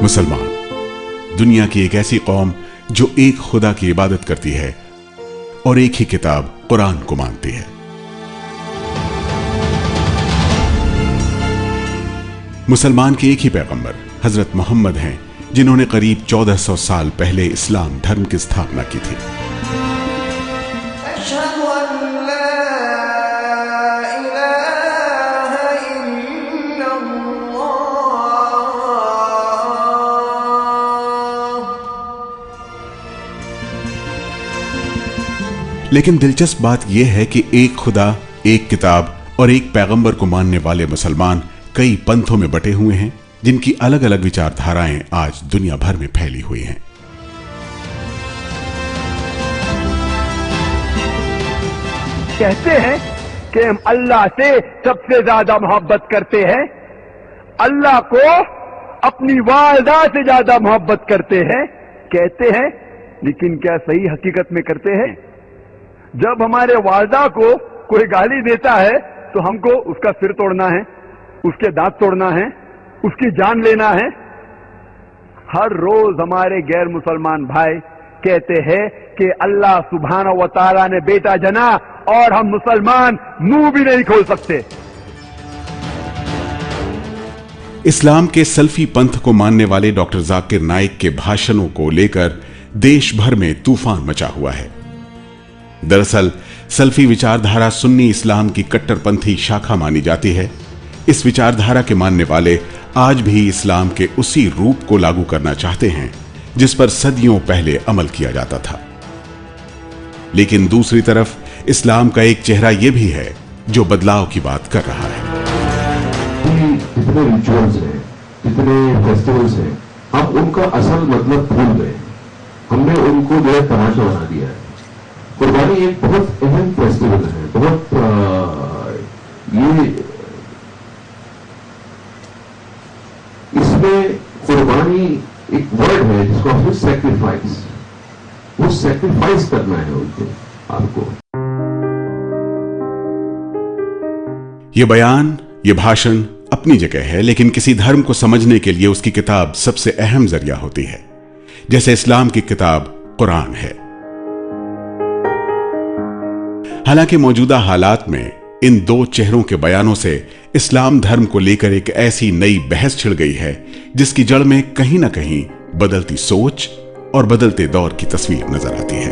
मुसलमान दुनिया की एक ऐसी कौम जो एक खुदा की इबादत करती है और एक ही किताब कुरान को मानती है। मुसलमान के एक ही पैगंबर हजरत मोहम्मद हैं, जिन्होंने करीब 1400 साल पहले इस्लाम धर्म की स्थापना की थी। लेकिन दिलचस्प बात यह है कि एक खुदा, एक किताब और एक पैगंबर को मानने वाले मुसलमान कई पंथों में बटे हुए हैं, जिनकी अलग अलग विचारधाराएं आज दुनिया भर में फैली हुई हैं। कहते हैं कि हम अल्लाह से सबसे ज्यादा मोहब्बत करते हैं, अल्लाह को अपनी वालदा से ज्यादा मोहब्बत करते हैं, कहते हैं। लेकिन क्या सही हकीकत में करते हैं? जब हमारे वालदा को कोई गाली देता है तो हमको उसका सिर तोड़ना है, उसके दांत तोड़ना है, उसकी जान लेना है। हर रोज हमारे गैर मुसलमान भाई कहते हैं कि अल्लाह सुब्हानहू व तआला ने बेटा जना और हम मुसलमान मुंह भी नहीं खोल सकते। इस्लाम के सल्फी पंथ को मानने वाले डॉक्टर जाकिर नाइक के भाषणों को लेकर देश भर में तूफान मचा हुआ है। दरअसल सल्फी विचारधारा सुन्नी इस्लाम की कट्टरपंथी शाखा मानी जाती है। इस विचारधारा के मानने वाले आज भी इस्लाम के उसी रूप को लागू करना चाहते हैं जिस पर सदियों पहले अमल किया जाता था। लेकिन दूसरी तरफ इस्लाम का एक चेहरा यह भी है जो बदलाव की बात कर रहा है। जितने रिचुअल्स हैं, जितने फेस्टिवल्स हैं, अब उनका असल मतलब भूल गए। हमने उनको जो है तमाशा बना दिया है। कुर्बानी एक बहुत अहम फेस्टिवल है, बहुत ये इसमें कुर्बानी एक वर्ड है जिसको आपको सैक्रिफाइस, वो सैक्रिफाइस करना है उनको, आपको। ये बयान, ये भाषण अपनी जगह है, लेकिन किसी धर्म को समझने के लिए उसकी किताब सबसे अहम जरिया होती है, जैसे इस्लाम की किताब कुरान है। हालांकि मौजूदा हालात में इन दो चेहरों के बयानों से इस्लाम धर्म को लेकर एक ऐसी नई बहस छिड़ गई है जिसकी जड़ में कहीं ना कहीं बदलती सोच और बदलते दौर की तस्वीर नजर आती है।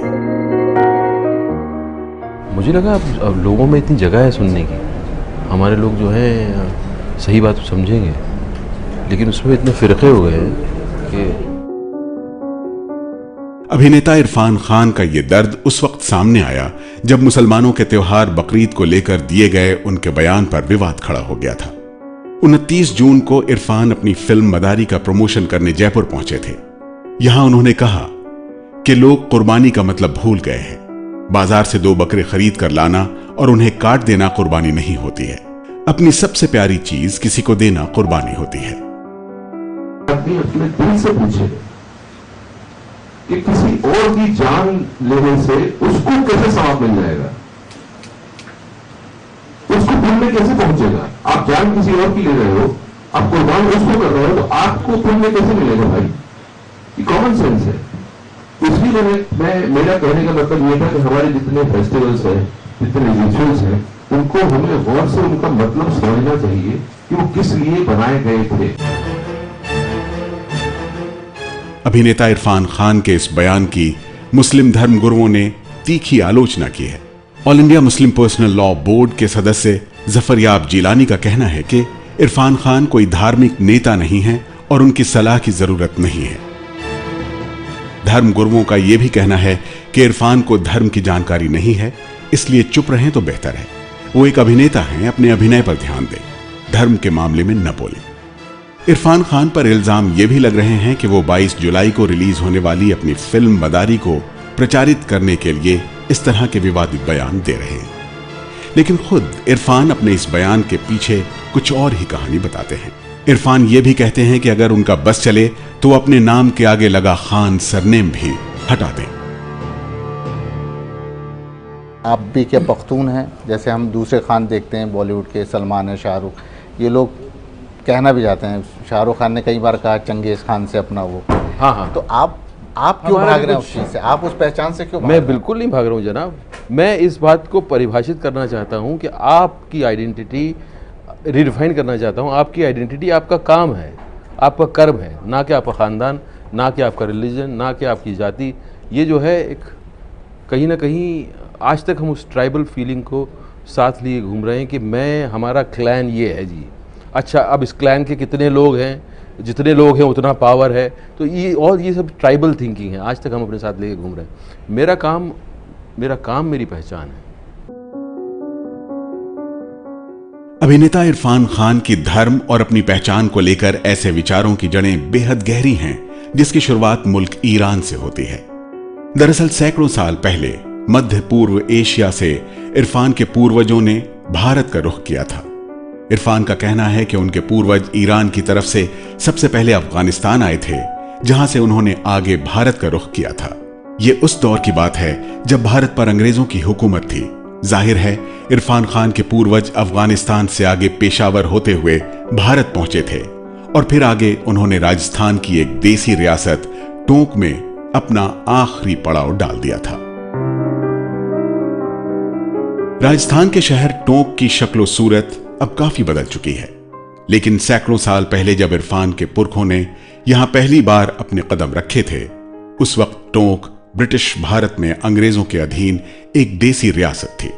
मुझे लगा अब लोगों में इतनी जगह है सुनने की, हमारे लोग जो है सही बात समझेंगे, लेकिन उसमें इतने फिरके हो गए हैं कि अभिनेता इरफान खान का यह दर्द उस वक्त सामने आया जब मुसलमानों के त्योहार बकरीद को लेकर दिए गए उनके बयान पर विवाद खड़ा हो गया था। 29 जून को इरफान अपनी फिल्म मदारी का प्रमोशन करने जयपुर पहुंचे थे। यहां उन्होंने कहा कि लोग कुर्बानी का मतलब भूल गए हैं। बाजार से 2 बकरे खरीद कर लाना और उन्हें काट देना कुर्बानी नहीं होती है। अपनी सबसे प्यारी चीज किसी को देना कुर्बानी होती है। अपने दिल से पूछे कि किसी और की जान लेने से उसको कैसे सवाब मिल जाएगा, उसको पुण्य कैसे पहुंचेगा? आप जान किसी और की ले रहे हो, आप कुर्बान उसको कर रहे हो, तो आपको पुण्य कैसे मिलेगा भाई? ये कॉमन सेंस है। इसलिए मेरा कहने का मतलब ये था कि हमारे जितने फेस्टिवल्स हैं, जितने रिचुअल्स हैं, उनको हमें गौर से उनका मतलब समझना चाहिए कि वो किस लिए बनाए गए थे। अभिनेता इरफान खान के इस बयान की मुस्लिम धर्म गुरुओं ने तीखी आलोचना की है। All India Muslim personal law board के सदस्य जफरयाब जिलानी का कहना है कि इरफान खान कोई धार्मिक नेता नहीं है और उनकी सलाह की जरूरत नहीं है। धर्म गुरुओं का यह भी कहना है कि इरफान को धर्म की जानकारी नहीं है, इसलिए चुप रहें तो बेहतर है। वो एक अभिनेता हैं, अपने अभिनय पर ध्यान दें, धर्म के मामले में न बोलें। इरफान खान पर इल्जाम यह भी लग रहे हैं कि वो 22 जुलाई को रिलीज होने वाली अपनी फिल्म मदारी को प्रचारित करने के लिए इस तरह के विवादित बयान दे रहे हैं। लेकिन खुद इरफान अपने इस बयान के पीछे कुछ और ही कहानी बताते हैं। इरफान ये भी कहते हैं कि अगर उनका बस चले तो अपने नाम के आगे लगा खान सरनेम भी हटा दें। आप भी क्या पख्तून हैं? जैसे हम दूसरे खान देखते हैं बॉलीवुड के, सलमान है, शाहरुख, ये लोग कहना भी चाहते हैं। शाहरुख खान ने कई बार कहा चंगेज खान से अपना वो। हाँ हाँ। तो आप क्यों हमारा भाग भी रहे हैं कुछ- उस चीज़ से? आप उस पहचान से क्यों भाग मैं रहे हैं? बिल्कुल नहीं भाग रहा हूँ जनाब। मैं इस बात को परिभाषित करना चाहता हूँ कि आपकी आइडेंटिटी रिडिफाइन करना चाहता हूँ। आपकी आइडेंटिटी आपका काम है, आपका कर्म है, ना कि आपका ख़ानदान, ना कि आपका रिलीजन, ना कि आपकी जाति। ये जो है एक कहीं ना कहीं आज तक हम उस ट्राइबल फीलिंग को साथ लिए घूम रहे हैं कि मैं, हमारा क्लैन ये है जी। अच्छा, अब इस क्लैन के कितने लोग हैं, जितने लोग हैं उतना पावर है, तो ये सब ट्राइबल थिंकिंग है, आज तक हम अपने साथ लेके घूम रहे हैं। मेरा काम मेरी पहचान है। अभिनेता इरफान खान की धर्म और अपनी पहचान को लेकर ऐसे विचारों की जड़ें बेहद गहरी हैं, जिसकी शुरुआत मुल्क ईरान से होती है। दरअसल सैकड़ों साल पहले मध्य पूर्व एशिया से इरफान के पूर्वजों ने भारत का रुख किया था। इरफान का कहना है कि उनके पूर्वज ईरान की तरफ से सबसे पहले अफगानिस्तान आए थे, जहां से उन्होंने आगे भारत का रुख किया था। यह उस दौर की बात है जब भारत पर अंग्रेजों की हुकूमत थी। जाहिर है इरफान खान के पूर्वज अफगानिस्तान से आगे पेशावर होते हुए भारत पहुंचे थे और फिर आगे उन्होंने राजस्थान की एक देसी रियासत टोंक में अपना आखिरी पड़ाव डाल दिया था। राजस्थान के शहर टोंक की शक्लो सूरत अब काफी बदल चुकी है, लेकिन सैकड़ों साल पहले जब इरफान के पुरखों ने यहां पहली बार अपने कदम रखे थे, उस वक्त टोंक ब्रिटिश भारत में अंग्रेजों के अधीन एक देसी रियासत थी।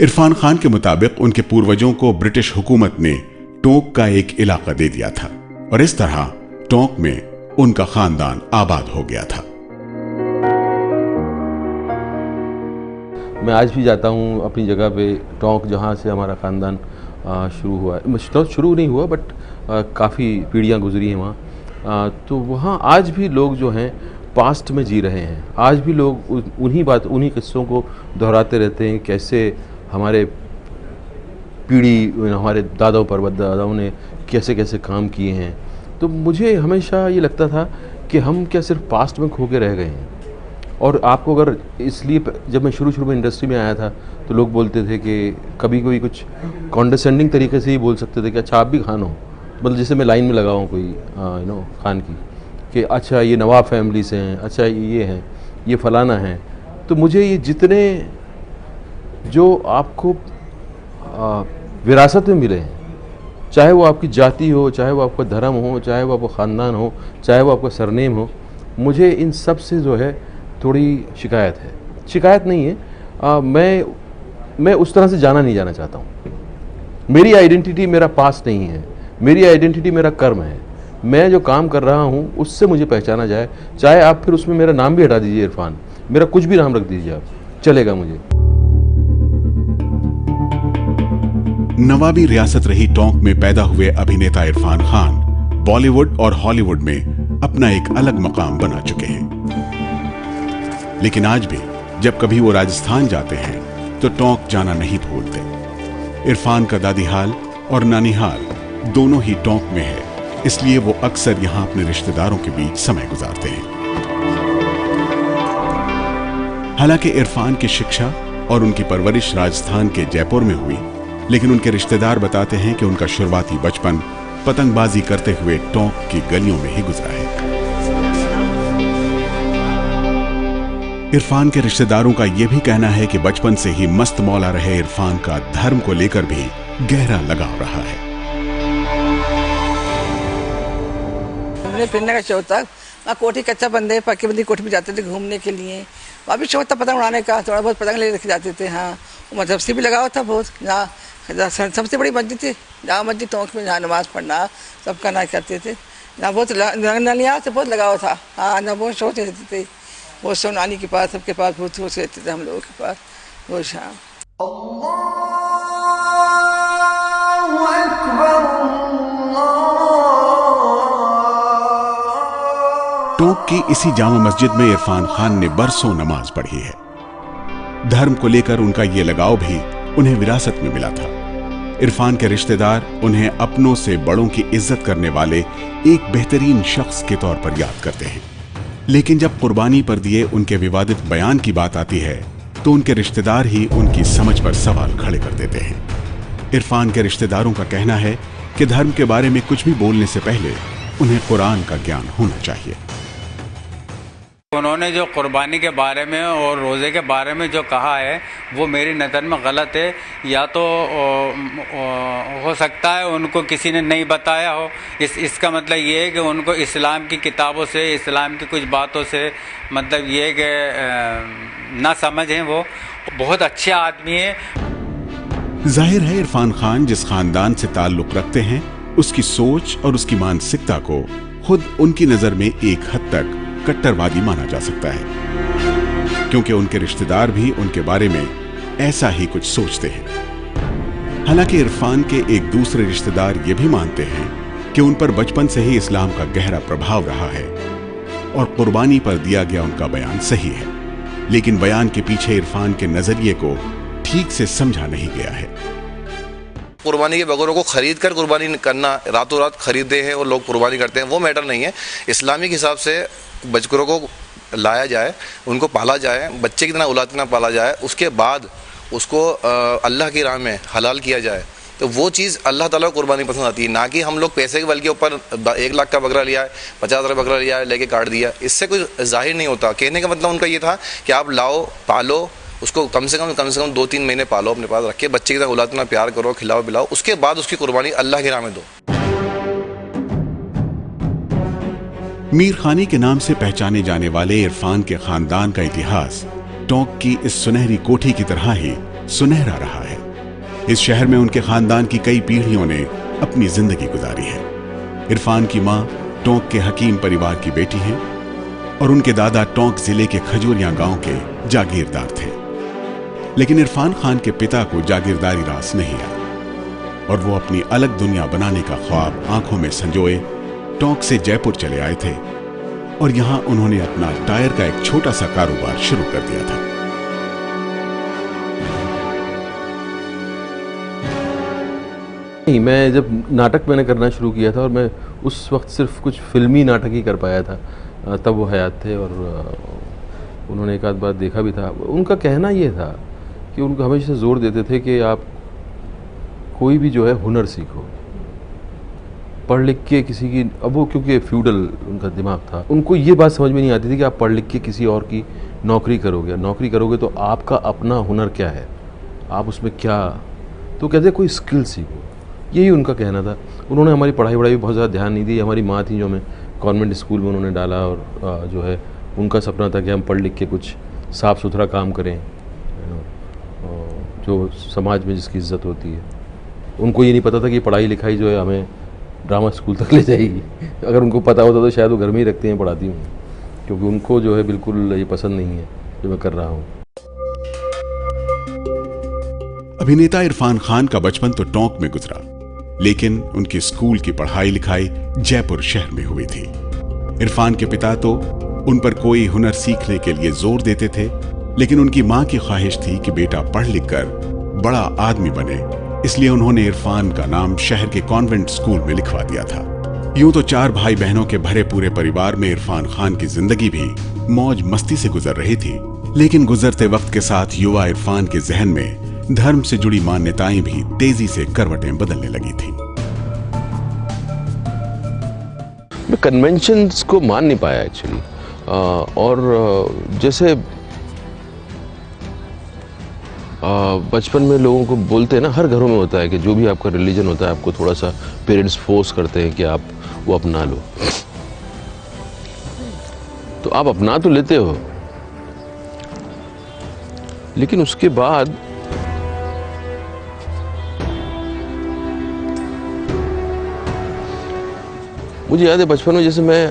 इरफान खान के मुताबिक उनके पूर्वजों को ब्रिटिश हुकूमत ने टोंक का एक इलाका दे दिया था और इस तरह टोंक में उनका खानदान आबाद हो गया था। मैं आज भी जाता हूँ अपनी जगह पे टोंक, जहाँ से हमारा ख़ानदान शुरू हुआ है। शुरू नहीं हुआ बट काफ़ी पीढ़ियाँ गुजरी हैं वहाँ। तो वहाँ आज भी लोग जो हैं पास्ट में जी रहे हैं। आज भी लोग उन्हीं किस्सों को दोहराते रहते हैं, कैसे हमारे हमारे दादाओं परदादाओं ने कैसे कैसे काम किए हैं। तो मुझे हमेशा ये लगता था कि हम क्या सिर्फ पास्ट में खो के रह गए हैं। और आपको अगर इसलिए जब मैं शुरू में इंडस्ट्री में आया था तो लोग बोलते थे कि कभी कोई कुछ कॉन्डरसेंडिंग तरीके से ही बोल सकते थे कि अच्छा आप भी खान हो, मतलब जैसे मैं लाइन में लगा हूँ कोई खान की, कि अच्छा ये नवाब फैमिली से हैं, अच्छा ये हैं, ये फलाना है। तो मुझे ये जितने जो आपको विरासत में मिले हैं, चाहे वो आपकी जाति हो, चाहे वो आपका धर्म हो, चाहे वो आपका ख़ानदान हो, चाहे वो आपका सरनेम हो, मुझे इन सब से जो है थोड़ी शिकायत है। शिकायत नहीं है, मैं उस तरह से नहीं जाना चाहता हूँ। मेरी आइडेंटिटी मेरा पास नहीं है, मेरी आइडेंटिटी मेरा कर्म है। मैं जो काम कर रहा हूँ उससे मुझे पहचाना जाए, चाहे आप फिर उसमें मेरा नाम भी हटा दीजिए इरफान, मेरा कुछ भी नाम रख दीजिए आप, चलेगा मुझे। नवाबी रियासत रही टोंक में पैदा हुए अभिनेता इरफान खान बॉलीवुड और हॉलीवुड में अपना एक अलग मकाम बना चुके हैं। लेकिन आज भी जब कभी वो राजस्थान जाते हैं तो टोंक जाना नहीं भूलते। इरफान का दादीहाल और नानीहाल दोनों ही टोंक में है, इसलिए वो अक्सर यहां अपने रिश्तेदारों के बीच समय गुजारते हैं। हालांकि इरफान की शिक्षा और उनकी परवरिश राजस्थान के जयपुर में हुई, लेकिन उनके रिश्तेदार बताते हैं कि उनका शुरुआती बचपन पतंगबाजी करते हुए टोंक की गलियों में ही गुजरा है। इरफान के रिश्तेदारों का यह भी कहना है कि बचपन से ही मस्त मौला रहे इरफान का धर्म को लेकर भी गहरा लगाव रहा है। फिरने का शौक था। वहाँ कोठी कच्चा बंदे पक्की बंदी कोठी में जाते थे घूमने के लिए। वहाँ भी शौक था पतंग उड़ाने का, थोड़ा बहुत पतंग ले रखे जाते थे। हाँ, मजहब भी लगाव था बहुत। जहाँ सबसे बड़ी मस्जिद थी, जहाँ मस्जिद टोंक में, जहाँ नमाज पढ़ना सबका ना करते थे। यहाँ बहुत नलिया से बहुत लगाव था। हाँ ना, बहुत शौक रहते थे, बहुत शौक नानी के पास, सबके पास बहुत शौक रहते थे हम लोगों के पास बहुत। शाम टोंक की इसी जामा मस्जिद में इरफान खान ने बरसों नमाज पढ़ी है। धर्म को लेकर उनका यह लगाव भी उन्हें विरासत में मिला था। इरफान के रिश्तेदार उन्हें अपनों से बड़ों की इज्जत करने वाले एक बेहतरीन शख्स के तौर पर याद करते हैं। लेकिन जब कुर्बानी पर दिए उनके विवादित बयान की बात आती है तो उनके रिश्तेदार ही उनकी समझ पर सवाल खड़े कर देते हैं। इरफान के रिश्तेदारों का कहना है कि धर्म के बारे में कुछ भी बोलने से पहले उन्हें कुरान का ज्ञान होना चाहिए। उन्होंने जो कुर्बानी के बारे में और रोज़े के बारे में जो कहा है वो मेरी नज़र में गलत है। या तो हो सकता है उनको किसी ने नहीं बताया हो। इसका मतलब ये है कि उनको इस्लाम की किताबों से, इस्लाम की कुछ बातों से मतलब ये है कि ना समझें। वो बहुत अच्छे आदमी है। जाहिर है इरफान खान जिस खानदान से ताल्लुक रखते हैं उसकी सोच और उसकी मानसिकता को खुद उनकी नजर में एक हद तक कट्टरवादी माना जा सकता है, क्योंकि उनके रिश्तेदार भी उनके बारे में ऐसा ही कुछ सोचते हैं। हालांकि इरफान के एक दूसरे रिश्तेदार ये भी मानते हैं कि उन पर बचपन से ही इस्लाम का गहरा प्रभाव रहा है और कुर्बानी पर दिया गया उनका बयान सही है, लेकिन बयान के पीछे इरफान के नजरिए को ठीक से समझा नहीं गया है। कुर्बानी के बकरों को खरीद कर कुर्बानी करना, रातों रात खरीदते हैं और लोग कुर्बानी करते हैं, वो मैटर नहीं है। इस्लामिक हिसाब से बकरों को लाया जाए, उनको पाला जाए, बच्चे की तरह औलाद की तरह पाला जाए, उसके बाद उसको अल्लाह की राह में हलाल किया जाए, तो वो चीज़ अल्लाह ताला को कुर्बानी पसंद आती है। ना कि हम लोग पैसे के बल के ऊपर 1 लाख का बकरा लिया है, 50,000 बकरा लिया है, लेके काट दिया, इससे कुछ जाहिर नहीं होता। कहने का मतलब उनका ये था कि आप लाओ, पालो, उसको कम से कम 2-3 महीने पालो, अपने पास रखे, बच्चे की तरह औलाद में प्यार करो, खिलाओ पिलाओ, उसके बाद उसकी कुर्बानी अल्लाह की राह में दो। मीर खानी के नाम से पहचाने जाने वाले इरफान के खानदान का इतिहास टोंक की इस सुनहरी कोठी की तरह ही सुनहरा रहा है। इस शहर में उनके खानदान की कई पीढ़ियों ने अपनी जिंदगी गुजारी है। इरफान की मां टोंक के हकीम परिवार की बेटी हैं और उनके दादा टोंक जिले के खजूरिया गांव के जागीरदार थे। लेकिन इरफान खान के पिता को जागीरदारी रास नहीं आई और वो अपनी अलग दुनिया बनाने का ख्वाब आंखों में संजोए टोंक से जयपुर चले आए थे और यहां उन्होंने अपना टायर का एक छोटा सा कारोबार शुरू कर दिया था। मैं जब नाटक मैंने करना शुरू किया था और मैं उस वक्त सिर्फ कुछ फिल्मी नाटक ही कर पाया था, तब वो हयात थे और उन्होंने एक आध बार देखा भी था। उनका कहना ये था कि उनको हमेशा जोर देते थे कि आप कोई भी जो है हुनर सीखो, पढ़ लिख के किसी की, अब वो क्योंकि फ्यूडल उनका दिमाग था, उनको ये बात समझ में नहीं आती थी कि आप पढ़ लिख के किसी और की नौकरी करोगे तो आपका अपना हुनर क्या है, आप उसमें क्या, तो कहते कोई स्किल सीखो, यही उनका कहना था। उन्होंने हमारी पढ़ाई वढ़ाई भी बहुत ज़्यादा ध्यान नहीं दी। हमारी माँ थी जो हमें कॉन्वेंट स्कूल में उन्होंने डाला और जो है उनका सपना था कि हम पढ़ लिख के कुछ साफ़ सुथरा काम करें, जो समाज में जिसकी इज्जत होती है। उनको ये नहीं पता था कि पढ़ाई लिखाई जो है हमें ड्रामा स्कूल तक ले जाएगी। अगर उनको पता होता तो शायद वो घर में ही रखती हैं, पढ़ाती हूँ, क्योंकि उनको जो है बिल्कुल ये पसंद नहीं है जो मैं कर रहा हूँ। अभिनेता इरफान खान का बचपन तो टोंक में गुजरा, लेकिन उनकी स्कूल की पढ़ाई लिखाई जयपुर शहर में हुई थी। इरफान के पिता तो उन पर कोई हुनर सीखने के लिए जोर देते थे, लेकिन उनकी मां की ख्वाहिश थी कि बेटा पढ़ लिख कर बड़ा आदमी बने, इसलिए उन्होंने इरफान का नाम शहर के कॉन्वेंट स्कूल में लिखवा दिया था। यूं तो 4 भाई बहनों के भरे पूरे परिवार में इरफान खान की जिंदगी भी मौज मस्ती से गुजर रही थी, लेकिन गुजरते वक्त के साथ युवा इरफान के जहन में धर्म से जुड़ी मान्यताएं भी तेजी से करवटें बदलने लगी थी। मैं कन्वेंशंस को मान नहीं पाया एक्चुअली, और जैसे बचपन में लोगों को बोलते हैं ना, हर घरों में होता है कि जो भी आपका रिलीजन होता है आपको थोड़ा सा पेरेंट्स फोर्स करते हैं कि आप वो अपना लो, तो आप अपना तो लेते हो, लेकिन उसके बाद मुझे याद है बचपन में जैसे मैं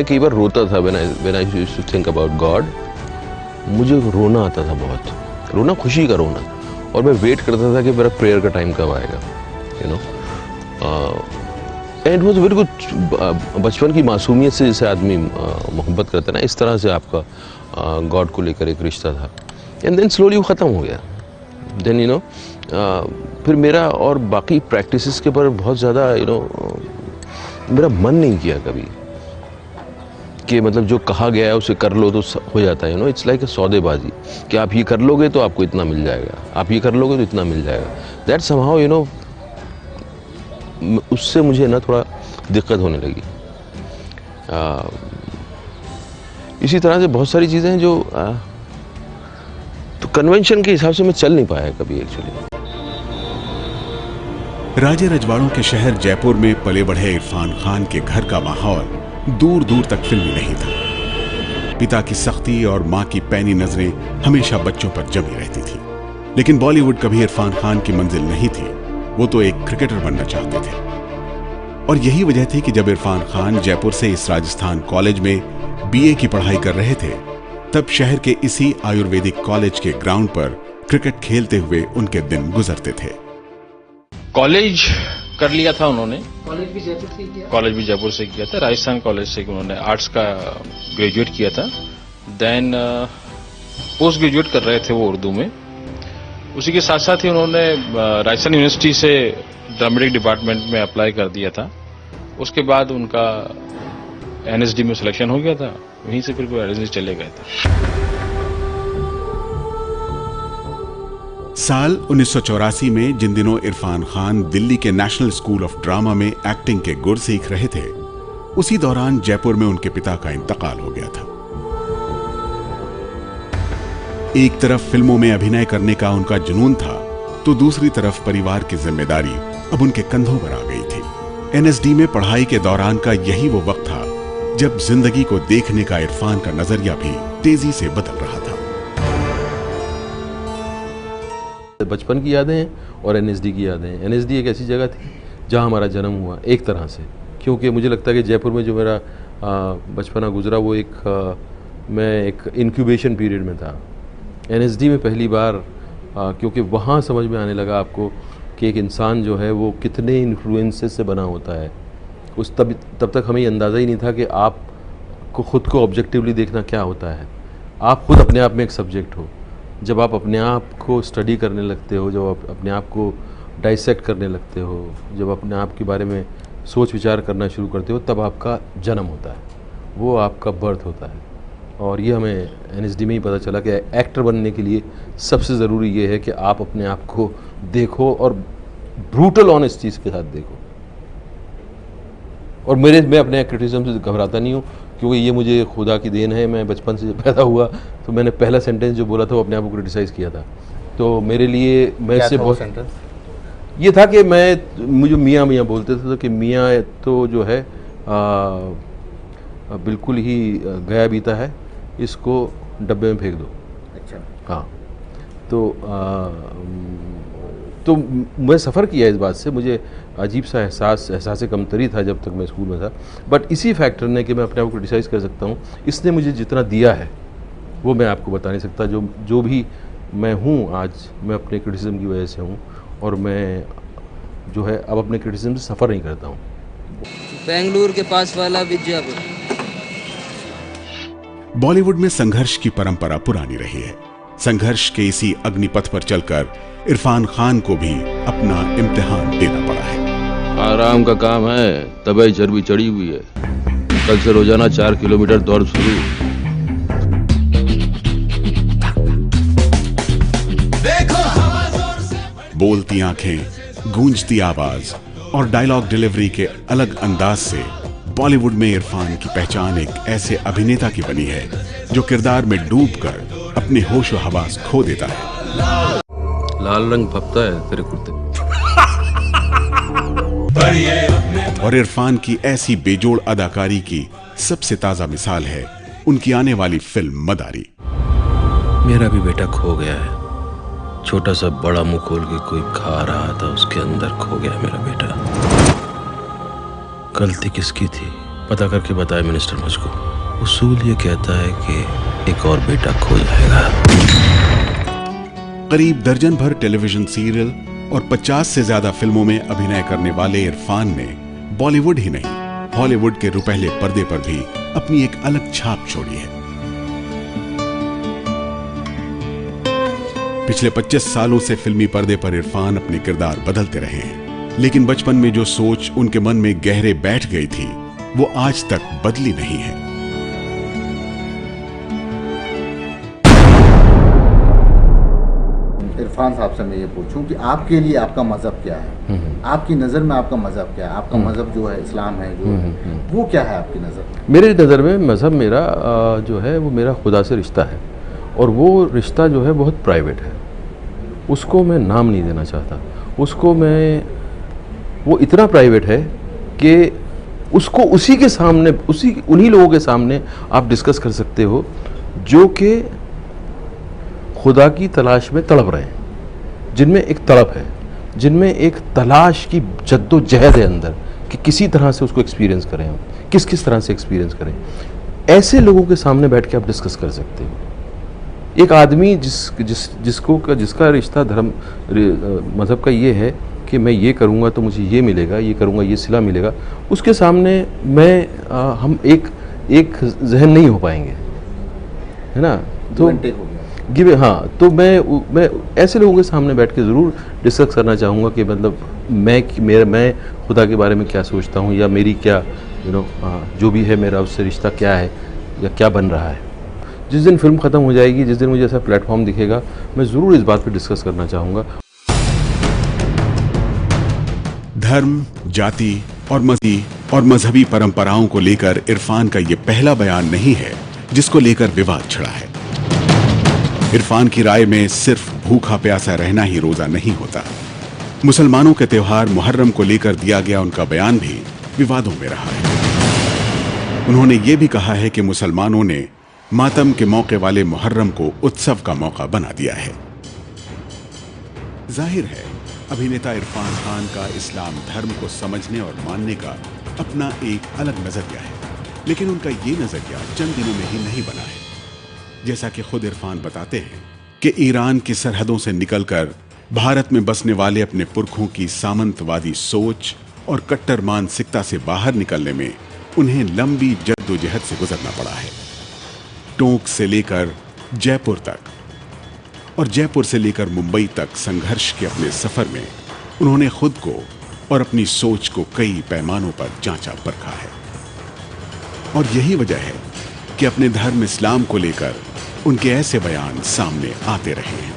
कई बार रोता था when I used to think about God। मुझे रोना आता था, बहुत रोना, खुशी का रोना, और मैं वेट करता था कि मेरा प्रेयर का टाइम कब आएगा, you know. And was very good. बचपन की मासूमियत से जैसे आदमी मोहब्बत करता है ना, इस तरह से आपका गॉड को लेकर एक रिश्ता था। एंड देन स्लोली वो ख़त्म हो गया। देन यू नो फिर मेरा और बाकी प्रैक्टिसेस के पर बहुत ज़्यादा मेरा मन नहीं किया कभी कि मतलब जो कहा गया है उसे कर लो तो हो जाता है। इट्स लाइक अ सौदेबाजी कि आप ये कर लोगे तो आपको इतना मिल जाएगा, आप ये कर लोगे तो इतना मिल जाएगा। दैट समहाउ उससे मुझे ना थोड़ा दिक्कत होने लगी। इसी तरह से बहुत सारी चीज़ें हैं जो तो कन्वेंशन के हिसाब से मैं चल नहीं पाया कभी एक्चुअली। राजे रजवाड़ों के शहर जयपुर में पले बढ़े इरफान खान के घर का माहौल दूर दूर तक फिल्मी नहीं था। पिता की सख्ती और मां की पैनी नजरें हमेशा बच्चों पर जमी रहती थी। लेकिन बॉलीवुड कभी इरफान खान की मंजिल नहीं थी। वो तो एक क्रिकेटर बनना चाहते थे। और यही वजह थी कि जब इरफान खान जयपुर से इस राजस्थान कॉलेज में बीए की पढ़ाई कर रहे थे, तब शहर के इसी आयुर्वेदिक कॉलेज के ग्राउंड पर क्रिकेट खेलते हुए उनके दिन गुजरते थे। कॉलेज कर लिया था उन्होंने, कॉलेज भी जयपुर से किया था। राजस्थान कॉलेज से उन्होंने आर्ट्स का ग्रेजुएट किया था। देन पोस्ट ग्रेजुएट कर रहे थे वो उर्दू में। उसी के साथ साथ ही उन्होंने राजस्थान यूनिवर्सिटी से ड्रामेटिक डिपार्टमेंट में अप्लाई कर दिया था। उसके बाद उनका एनएसडी में सिलेक्शन हो गया था। वहीं से फिर वो एनएसडी चले गए थे। साल 1984 में जिन दिनों इरफान खान दिल्ली के नेशनल स्कूल ऑफ ड्रामा में एक्टिंग के गुर सीख रहे थे, उसी दौरान जयपुर में उनके पिता का इंतकाल हो गया था। एक तरफ फिल्मों में अभिनय करने का उनका जुनून था, तो दूसरी तरफ परिवार की जिम्मेदारी अब उनके कंधों पर आ गई थी। एनएसडी में पढ़ाई के दौरान का यही वो वक्त था जब जिंदगी को देखने का इरफान का नजरिया भी तेजी से बदल रहा था। बचपन की यादें हैं और एनएसडी की यादें हैं। एनएसडी एक ऐसी जगह थी जहां हमारा जन्म हुआ एक तरह से, क्योंकि मुझे लगता है कि जयपुर में जो मेरा बचपना गुजरा वो मैं एक इंक्यूबेशन पीरियड में था। एनएसडी में पहली बार क्योंकि वहाँ समझ में आने लगा आपको कि एक इंसान जो है वो कितने इन्फ्लुएंसेस से बना होता है। तब तक हमें अंदाज़ा ही नहीं था कि आपको खुद को ऑब्जेक्टिवली देखना क्या होता है। आप खुद अपने आप में एक सब्जेक्ट हो। जब आप अपने आप को स्टडी करने लगते हो, जब आप अपने आप को डाइसेक्ट करने लगते हो, जब अपने आप के बारे में सोच विचार करना शुरू करते हो, तब आपका जन्म होता है, वो आपका बर्थ होता है। और ये हमें एनएसडी में ही पता चला कि एक्टर बनने के लिए सबसे ज़रूरी ये है कि आप अपने आप को देखो और ब्रूटल ऑनेस्टी के साथ देखो। और मैं अपने क्रिटिसिज्म से घबराता नहीं हूँ, क्योंकि ये मुझे खुदा की देन है। मैं बचपन से पैदा हुआ तो मैंने पहला सेंटेंस जो बोला था वो अपने आप को क्रिटिसाइज़ किया था। तो मेरे लिए मैं इससे बहुत ये था कि मुझे मियाँ मियाँ बोलते थे, तो कि मियाँ तो जो है बिल्कुल ही गया बीता है, इसको डब्बे में फेंक दो। अच्छा। हाँ, तो मैं सफ़र किया इस बात से। मुझे अजीब सा एहसास कमतरी था जब तक मैं स्कूल में था। बट इसी फैक्टर ने कि मैं अपने आप को क्रिटिसाइज़ कर सकता हूँ, इसने मुझे जितना दिया है वो मैं आपको बता नहीं सकता। जो भी मैं हूँ आज, मैं अपने क्रिटिसिज्म की वजह से हूँ। और मैं जो है अब अपने क्रिटिसिज्म से सफ़र नहीं करता हूँ। बेंगलुरु के पास वाला विजयपुर। बॉलीवुड में संघर्ष की परंपरा पुरानी रही है। संघर्ष के इसी अग्निपथ पर चलकर इरफान खान को भी अपना इम्तिहान देना पड़ा है। आराम का काम है, तबीयत चर्बी चढ़ी हुई है। कल से रोजाना 4 किलोमीटर दौड़ शुरू। बोलती आंखें, गूंजती आवाज और डायलॉग डिलीवरी के अलग अंदाज से बॉलीवुड में इरफान की पहचान एक ऐसे अभिनेता की बनी है जो किरदार में डूबकर अपने होश व हवास खो देता है। लाल रंग फपता है तेरे कुर्ते। और इरफान की ऐसी बेजोड़ अदाकारी की सबसे ताजा मिसाल है उनकी आने वाली फिल्म मदारी। मेरा भी बेटा खो गया है। छोटा सा बड़ा मुंह खोल के कोई खा रहा था, उसके अंदर खो गया मेरा बेटा। गलती किसकी थी पता करके बताए मिनिस्टर मुझको। उसूल ये कहता है कि एक और बेटा खो जाएगा। करीब दर्जन भर टेलीविजन सीरियल और 50 से ज्यादा फिल्मों में अभिनय करने वाले इरफान ने बॉलीवुड ही नहीं, हॉलीवुड के रुपहले पर्दे पर भी अपनी एक अलग छाप छोड़ी है। पिछले 25 सालों से फिल्मी पर्दे पर इरफान अपने किरदार बदलते रहे हैं, लेकिन बचपन में जो सोच उनके मन में गहरे बैठ गई थी वो आज तक बदली नहीं है। इरफान साहब से मैं ये पूछूं कि आपके लिए आपका मज़हब क्या है, आपकी नज़र में आपका मज़हब क्या है, आपका मज़हब जो है इस्लाम है जो है, वो क्या है आपकी नज़र में? मेरे नज़र में मज़हब मेरा जो है वो मेरा खुदा से रिश्ता है, और वो रिश्ता जो है बहुत प्राइवेट है, उसको मैं नाम नहीं देना चाहता, उसको मैं, वो इतना प्राइवेट है कि उसको उसी के सामने, उन्हीं लोगों के सामने आप डिस्कस कर सकते हो जो कि खुदा की तलाश में तड़प रहे हैं, जिनमें एक तड़प है, जिनमें एक तलाश की जद्दोजहद है अंदर कि किसी तरह से उसको एक्सपीरियंस करें, हम किस तरह से एक्सपीरियंस करें। ऐसे लोगों के सामने बैठ के आप डिस्कस कर सकते हो। एक आदमी जिसका रिश्ता धर्म मज़हब का ये है कि मैं ये करूँगा तो मुझे ये मिलेगा, ये करूँगा ये सिला मिलेगा, उसके सामने हम एक जहन नहीं हो पाएंगे, है ना। तो तो मैं ऐसे लोगों के सामने बैठ के ज़रूर डिस्कस करना चाहूँगा कि मतलब मैं खुदा के बारे में क्या सोचता हूँ, या मेरी क्या जो भी है मेरा उससे रिश्ता क्या है या क्या बन रहा है। जिस दिन फिल्म ख़त्म हो जाएगी, जिस दिन मुझे ऐसा प्लेटफॉर्म दिखेगा, मैं ज़रूर इस बात पे डिस्कस करना चाहूँगा। धर्म, जाति और मजहबी परंपराओं को लेकर इरफान का ये पहला बयान नहीं है जिसको लेकर विवाद छिड़ा है। इरफान की राय में सिर्फ भूखा प्यासा रहना ही रोजा नहीं होता। मुसलमानों के त्योहार मुहर्रम को लेकर दिया गया उनका बयान भी विवादों में रहा है। उन्होंने ये भी कहा है कि मुसलमानों ने मातम के मौके वाले मुहर्रम को उत्सव का मौका बना दिया है। जाहिर है अभिनेता इरफान खान का इस्लाम धर्म को समझने और मानने का अपना एक अलग नजरिया है, लेकिन उनका ये नजरिया चंद दिनों में ही नहीं बना है। जैसा कि खुद इरफान बताते हैं कि ईरान की सरहदों से निकलकर भारत में बसने वाले अपने पुरखों की सामंतवादी सोच और कट्टर मानसिकता से बाहर निकलने में उन्हें लंबी जद्दोजहद से गुजरना पड़ा है। टोंक से लेकर जयपुर तक और जयपुर से लेकर मुंबई तक संघर्ष के अपने सफर में उन्होंने खुद को और अपनी सोच को कई पैमानों पर जांचा परखा है, और यही वजह है कि अपने धर्म इस्लाम को लेकर उनके ऐसे बयान सामने आते रहे हैं।